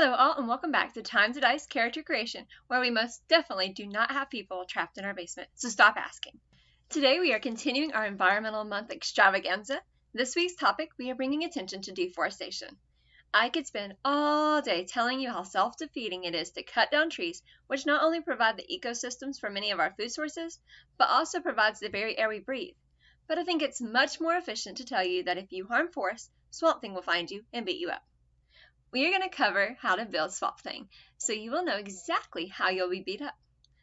Hello all and welcome back to Time to Dice Character Creation, where we most definitely do not have people trapped in our basement, so stop asking. Today we are continuing our Environmental Month extravaganza. This week's topic, we are bringing attention to deforestation. I could spend all day telling you how self-defeating it is to cut down trees, which not only provide the ecosystems for many of our food sources, but also provides the very air we breathe. But I think it's much more efficient to tell you that if you harm forests, Swamp Thing will find you and beat you up. We are going to cover how to build Swamp Thing, so you will know exactly how you'll be beat up.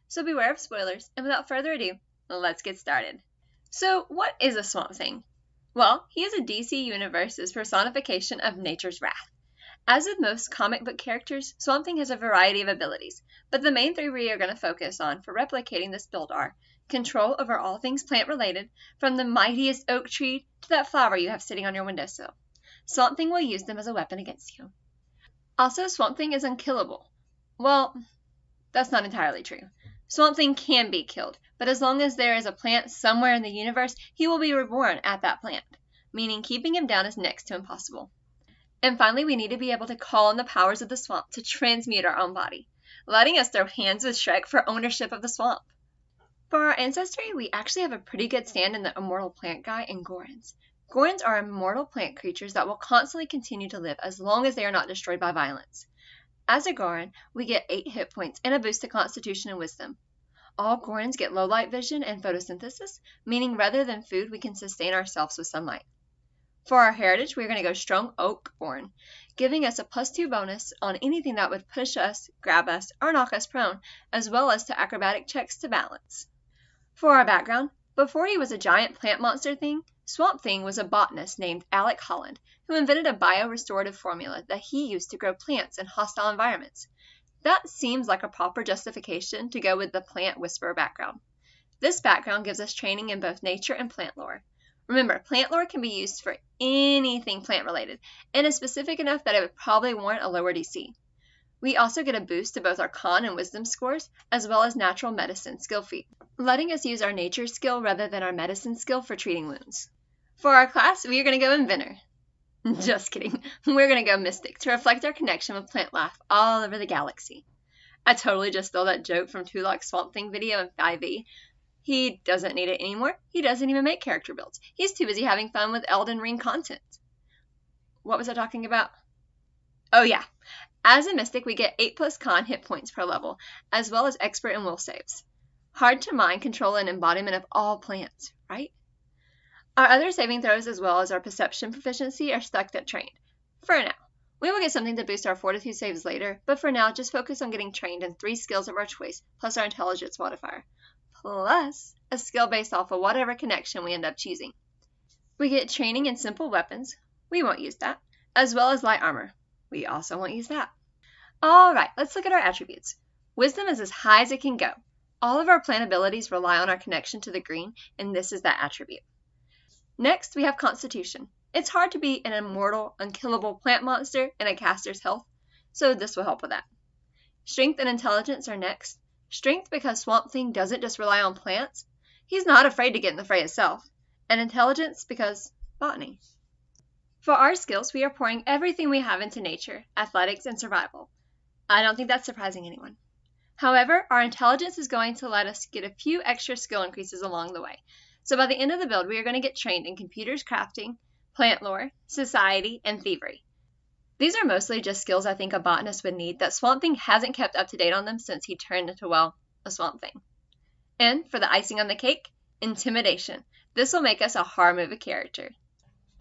So beware of spoilers, and without further ado, let's get started. So what is a Swamp Thing? Well, he is a DC Universe's personification of nature's wrath. As with most comic book characters, Swamp Thing has a variety of abilities, but the main three we are going to focus on for replicating this build are control over all things plant-related, from the mightiest oak tree to that flower you have sitting on your windowsill. Swamp Thing will use them as a weapon against you. Also, Swamp Thing is unkillable. Well, that's not entirely true. Swamp Thing can be killed, but as long as there is a plant somewhere in the universe, he will be reborn at that plant, meaning keeping him down is next to impossible. And finally, we need to be able to call on the powers of the swamp to transmute our own body, letting us throw hands with Shrek for ownership of the swamp. For our ancestry, we actually have a pretty good stand in the immortal plant guy and Gorons. Gorons are immortal plant creatures that will constantly continue to live as long as they are not destroyed by violence. As a Goron, we get 8 hit points and a boost to Constitution and Wisdom. All Gorons get low light vision and photosynthesis, meaning rather than food, we can sustain ourselves with sunlight. For our heritage, we're going to go Strong Oak Born, giving us a +2 bonus on anything that would push us, grab us, or knock us prone, as well as to acrobatic checks to balance. For our background, before he was a giant plant monster thing, Swamp Thing was a botanist named Alec Holland, who invented a biorestorative formula that he used to grow plants in hostile environments. That seems like a proper justification to go with the plant whisperer background. This background gives us training in both nature and plant lore. Remember, plant lore can be used for anything plant-related, and is specific enough that it would probably warrant a lower DC. We also get a boost to both our Con and Wisdom scores, as well as Natural Medicine skill feat, letting us use our Nature skill rather than our Medicine skill for treating wounds. For our class, we are going to go Inventor. Just kidding. We're going to go Mystic to reflect our connection with plant life all over the galaxy. I totally just stole that joke from Tulok's Swamp Thing video in 5e. He doesn't need it anymore. He doesn't even make character builds. He's too busy having fun with Elden Ring content. What was I talking about? Oh yeah. As a Mystic, we get 8+ Con hit points per level, as well as Expert and Will saves. Hard to mind, control, and embodiment of all plants, right? Our other saving throws as well as our perception proficiency are stuck at trained. For now. We will get something to boost our fortitude saves later, but for now just focus on getting trained in 3 skills of our choice, plus our intelligence modifier. Plus a skill based off of whatever connection we end up choosing. We get training in simple weapons. We won't use that. As well as light armor. We also won't use that. Alright, let's look at our attributes. Wisdom is as high as it can go. All of our plant abilities rely on our connection to the green, and this is that attribute. Next, we have Constitution. It's hard to beat an immortal, unkillable plant monster in a caster's health, so this will help with that. Strength and Intelligence are next. Strength because Swamp Thing doesn't just rely on plants. He's not afraid to get in the fray himself. And Intelligence because botany. For our skills, we are pouring everything we have into nature, athletics, and survival. I don't think that's surprising anyone. However, our intelligence is going to let us get a few extra skill increases along the way. So by the end of the build, we are going to get trained in computers crafting, plant lore, society, and thievery. These are mostly just skills I think a botanist would need that Swamp Thing hasn't kept up to date on them since he turned into, well, a Swamp Thing. And for the icing on the cake, Intimidation. This will make us a horror movie character.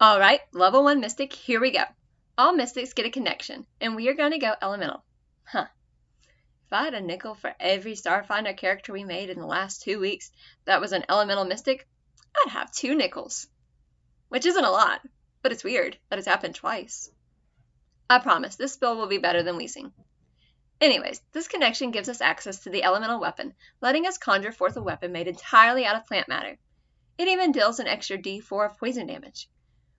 Alright, level 1 Mystic, here we go. All Mystics get a connection, and we are going to go Elemental. If I had a nickel for every Starfinder character we made in the last 2 weeks that was an Elemental Mystic, I'd have 2 nickels. Which isn't a lot, but it's weird that it's happened twice. I promise, this build will be better than Weezing. Anyways, this connection gives us access to the elemental weapon, letting us conjure forth a weapon made entirely out of plant matter. It even deals an extra D4 of poison damage.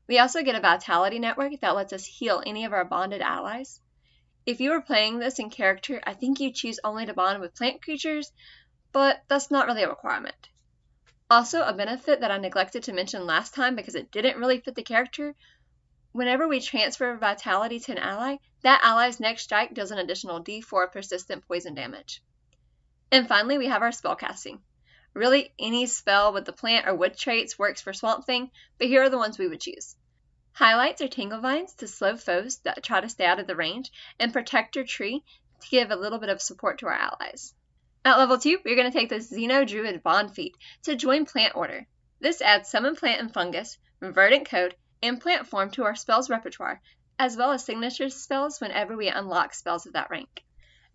We also get a vitality network that lets us heal any of our bonded allies. If you were playing this in character, I think you choose only to bond with plant creatures, but that's not really a requirement. Also, a benefit that I neglected to mention last time because it didn't really fit the character Whenever we transfer vitality to an ally, that ally's next strike does an additional d4 persistent poison damage. And finally, we have our spellcasting. Really, any spell with the plant or wood traits works for Swamp Thing, but here are the ones we would choose. Highlights are Tangle Vines to slow foes that try to stay out of the range, and Protector Tree to give a little bit of support to our allies. At level 2, we're going to take the Xeno Druid Bond feat to join Plant Order. This adds Summon Plant and Fungus, Verdant Code, and Plant Form to our spells repertoire, as well as signature spells whenever we unlock spells of that rank.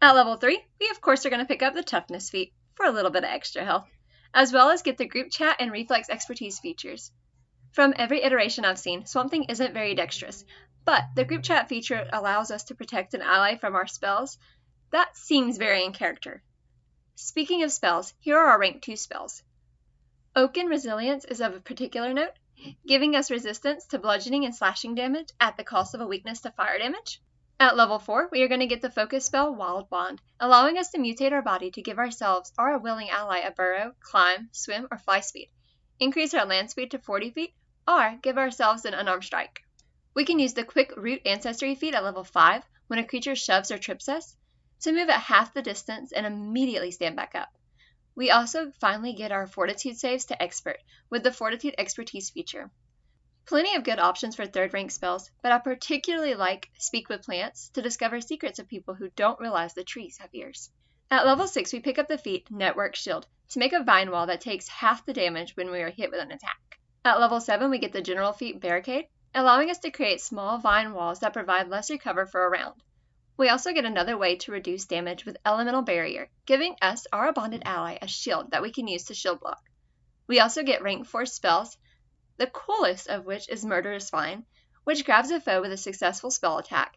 At level 3, we of course are going to pick up the Toughness feat for a little bit of extra health, as well as get the Group Chat and Reflex Expertise features. From every iteration I've seen, Swamp Thing isn't very dexterous, but the Group Chat feature allows us to protect an ally from our spells. That seems very in character. Speaking of spells, here are our rank 2 spells. Oaken Resilience is of a particular note, giving us resistance to bludgeoning and slashing damage at the cost of a weakness to fire damage. At level 4, we are going to get the focus spell Wild Bond, allowing us to mutate our body to give ourselves or a willing ally a burrow, climb, swim, or fly speed, increase our land speed to 40 feet, or give ourselves an unarmed strike. We can use the Quick Root Ancestry feat at level 5 when a creature shoves or trips us to move at half the distance and immediately stand back up. We also finally get our Fortitude saves to Expert with the Fortitude Expertise feature. Plenty of good options for 3rd rank spells, but I particularly like Speak with Plants to discover secrets of people who don't realize the trees have ears. At level 6, we pick up the feat Network Shield to make a vine wall that takes half the damage when we are hit with an attack. At level 7, we get the general feat Barricade, allowing us to create small vine walls that provide lesser cover for a round. We also get another way to reduce damage with Elemental Barrier, giving us or a bonded ally a shield that we can use to shield block. We also get rank 4 spells, the coolest of which is Murderous Vine, which grabs a foe with a successful spell attack,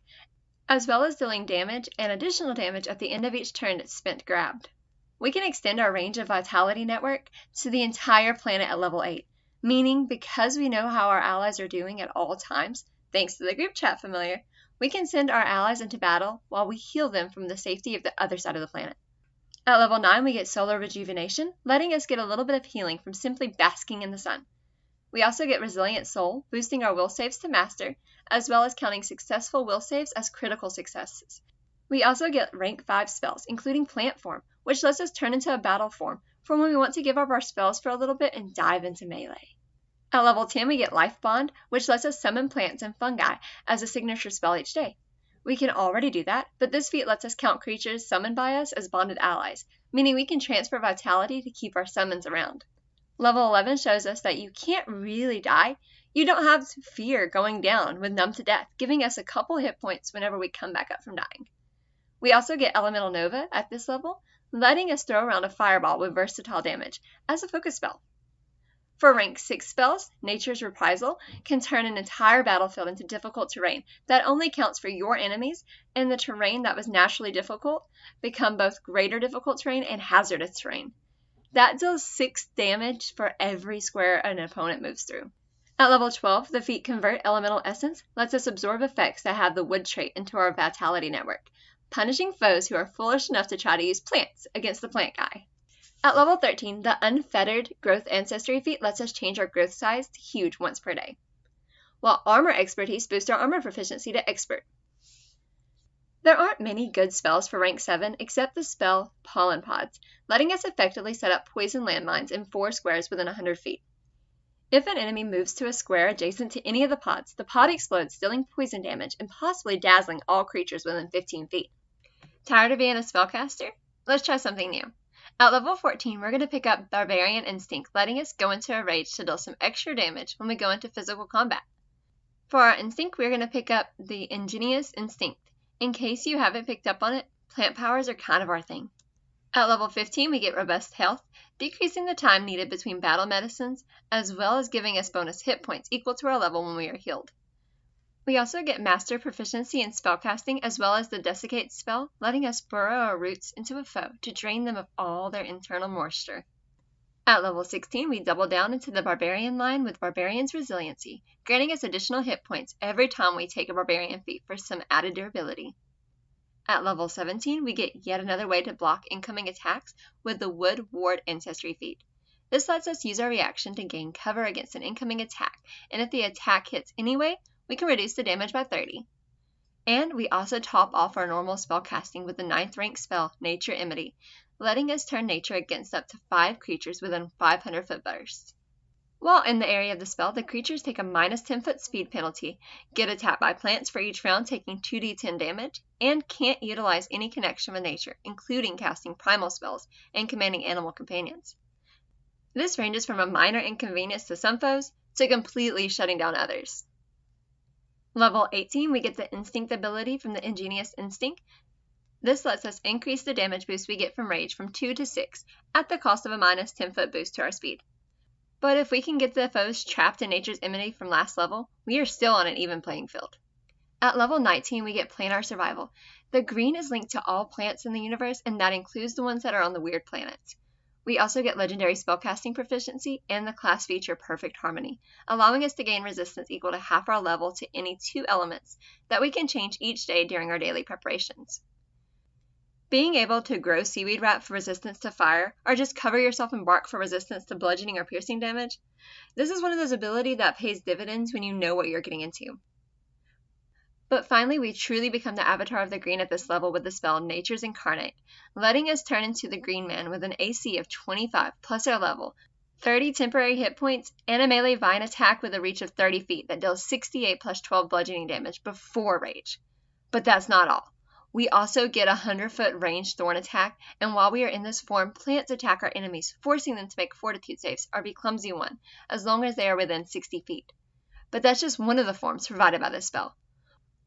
as well as dealing damage and additional damage at the end of each turn it's spent grabbed. We can extend our range of Vitality Network to the entire planet at level 8, meaning because we know how our allies are doing at all times, thanks to the Group Chat familiar, we can send our allies into battle while we heal them from the safety of the other side of the planet. At level 9, we get Solar Rejuvenation, letting us get a little bit of healing from simply basking in the sun. We also get Resilient Soul, boosting our will saves to Master, as well as counting successful will saves as critical successes. We also get rank 5 spells, including Plant Form, which lets us turn into a battle form for when we want to give up our spells for a little bit and dive into melee. At level 10, we get Life Bond, which lets us summon plants and fungi as a signature spell each day. We can already do that, but this feat lets us count creatures summoned by us as bonded allies, meaning we can transfer vitality to keep our summons around. Level 11 shows us that you can't really die. You don't have to fear going down with Numb to Death, giving us a couple hit points whenever we come back up from dying. We also get Elemental Nova at this level, letting us throw around a fireball with versatile damage as a focus spell. For rank 6 spells, Nature's Reprisal can turn an entire battlefield into difficult terrain that only counts for your enemies, and the terrain that was naturally difficult become both greater difficult terrain and hazardous terrain. That deals 6 damage for every square an opponent moves through. At level 12, the feat Convert Elemental Essence lets us absorb effects that have the wood trait into our Vitality Network, punishing foes who are foolish enough to try to use plants against the plant guy. At level 13, the Unfettered Growth Ancestry feat lets us change our growth size to huge once per day, while Armor Expertise boosts our armor proficiency to Expert. There aren't many good spells for rank 7 except the spell Pollen Pods, letting us effectively set up poison landmines in 4 squares within 100 feet. If an enemy moves to a square adjacent to any of the pods, the pod explodes, dealing poison damage and possibly dazzling all creatures within 15 feet. Tired of being a spellcaster? Let's try something new. At level 14, we're going to pick up Barbarian Instinct, letting us go into a rage to deal some extra damage when we go into physical combat. For our instinct, we're going to pick up the Ingenious Instinct. In case you haven't picked up on it, plant powers are kind of our thing. At level 15, we get Robust Health, decreasing the time needed between battle medicines, as well as giving us bonus hit points equal to our level when we are healed. We also get Master Proficiency in Spellcasting, as well as the Desiccate spell, letting us burrow our roots into a foe to drain them of all their internal moisture. At level 16, we double down into the Barbarian line with Barbarian's Resiliency, granting us additional hit points every time we take a Barbarian feat for some added durability. At level 17, we get yet another way to block incoming attacks with the Wood Ward Ancestry feat. This lets us use our reaction to gain cover against an incoming attack, and if the attack hits anyway, we can reduce the damage by 30. And we also top off our normal spell casting with the 9th rank spell, Nature Enmity, letting us turn nature against up to 5 creatures within 500 foot bursts. While in the area of the spell, the creatures take a minus 10 foot speed penalty, get attacked by plants for each round taking 2d10 damage, and can't utilize any connection with nature, including casting primal spells and commanding animal companions. This ranges from a minor inconvenience to some foes to completely shutting down others. Level 18, we get the Instinct ability from the Ingenious Instinct. This lets us increase the damage boost we get from Rage from 2 to 6 at the cost of a minus 10 foot boost to our speed. But if we can get the foes trapped in Nature's Enmity from last level, we are still on an even playing field. At level 19, we get Planar Survival. The green is linked to all plants in the universe, and that includes the ones that are on the weird planets. We also get Legendary Spellcasting Proficiency and the class feature Perfect Harmony, allowing us to gain resistance equal to half our level to any 2 elements that we can change each day during our daily preparations. Being able to grow Seaweed Wrap for resistance to fire, or just cover yourself in bark for resistance to bludgeoning or piercing damage, this is one of those abilities that pays dividends when you know what you're getting into. But finally, we truly become the avatar of the green at this level with the spell Nature's Incarnate, letting us turn into the green man with an AC of 25 plus our level, 30 temporary hit points, and a melee vine attack with a reach of 30 feet that deals 68 plus 12 bludgeoning damage before rage. But that's not all. We also get a 100-foot ranged thorn attack, and while we are in this form, plants attack our enemies, forcing them to make fortitude saves or be clumsy one, as long as they are within 60 feet. But that's just one of the forms provided by this spell.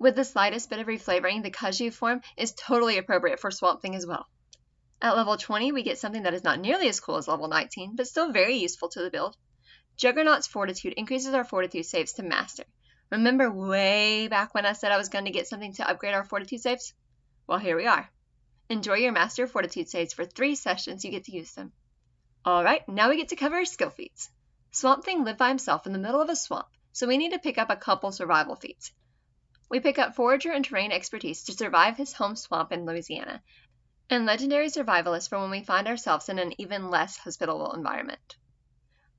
With the slightest bit of reflavoring, the Kaju form is totally appropriate for Swamp Thing as well. At level 20, we get something that is not nearly as cool as level 19, but still very useful to the build. Juggernaut's Fortitude increases our Fortitude saves to Master. Remember way back when I said I was going to get something to upgrade our Fortitude saves? Well, here we are. Enjoy your Master Fortitude saves for 3 sessions, you get to use them. Alright, now we get to cover our skill feats. Swamp Thing lived by himself in the middle of a swamp, so we need to pick up a couple survival feats. We pick up Forager and Terrain Expertise to survive his home swamp in Louisiana, and Legendary Survivalist for when we find ourselves in an even less hospitable environment.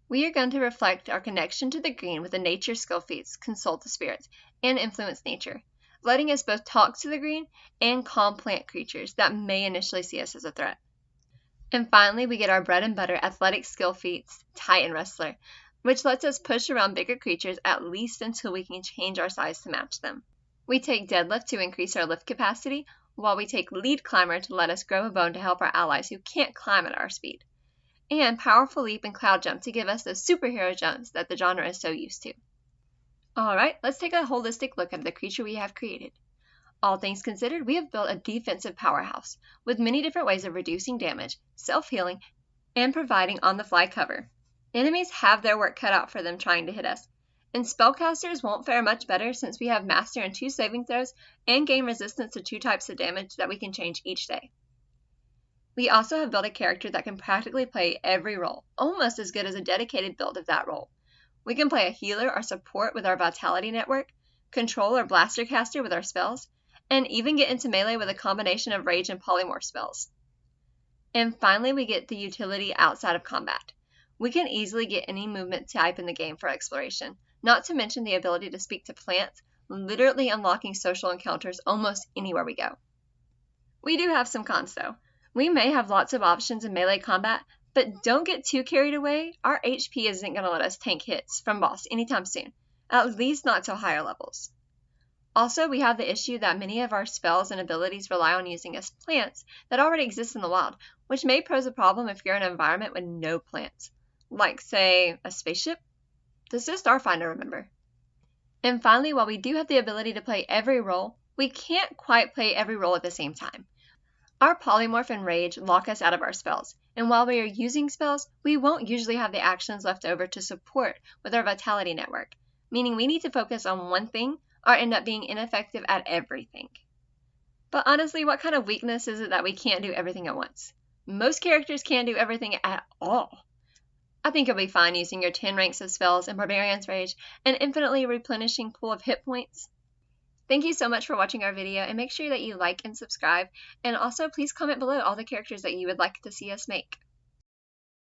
We are going to reflect our connection to the green with the Nature skill feats Consult the Spirits and Influence Nature, letting us both talk to the green and calm plant creatures that may initially see us as a threat. And finally, we get our bread and butter athletic skill feats Titan Wrestler, which lets us push around bigger creatures at least until we can change our size to match them. We take Deadlift to increase our lift capacity, while we take Lead Climber to let us grow a bone to help our allies who can't climb at our speed, and Powerful Leap and Cloud Jump to give us those superhero jumps that the genre is so used to. Alright, let's take a holistic look at the creature we have created. All things considered, we have built a defensive powerhouse, with many different ways of reducing damage, self-healing, and providing on-the-fly cover. Enemies have their work cut out for them trying to hit us, and spellcasters won't fare much better since we have Master and 2 saving throws and gain resistance to 2 types of damage that we can change each day. We also have built a character that can practically play every role, almost as good as a dedicated build of that role. We can play a healer or support with our Vitality Network, control or blaster caster with our spells, and even get into melee with a combination of rage and polymorph spells. And finally, we get the utility outside of combat. We can easily get any movement type in the game for exploration, not to mention the ability to speak to plants, literally unlocking social encounters almost anywhere we go. We do have some cons though. We may have lots of options in melee combat, but don't get too carried away. Our HP isn't going to let us tank hits from boss anytime soon, at least not till higher levels. Also, we have the issue that many of our spells and abilities rely on using as plants that already exist in the wild, which may pose a problem if you're in an environment with no plants, like, say, a spaceship. This is Starfinder, remember. And finally, while we do have the ability to play every role, we can't quite play every role at the same time. Our Polymorph and Rage lock us out of our spells, and while we are using spells, we won't usually have the actions left over to support with our Vitality Network, meaning we need to focus on one thing or end up being ineffective at everything. But honestly, what kind of weakness is it that we can't do everything at once? Most characters can't do everything at all. I think you'll be fine using your 10 ranks of spells and Barbarian's Rage, and infinitely replenishing pool of hit points. Thank you so much for watching our video, and make sure that you like and subscribe, and also please comment below all the characters that you would like to see us make.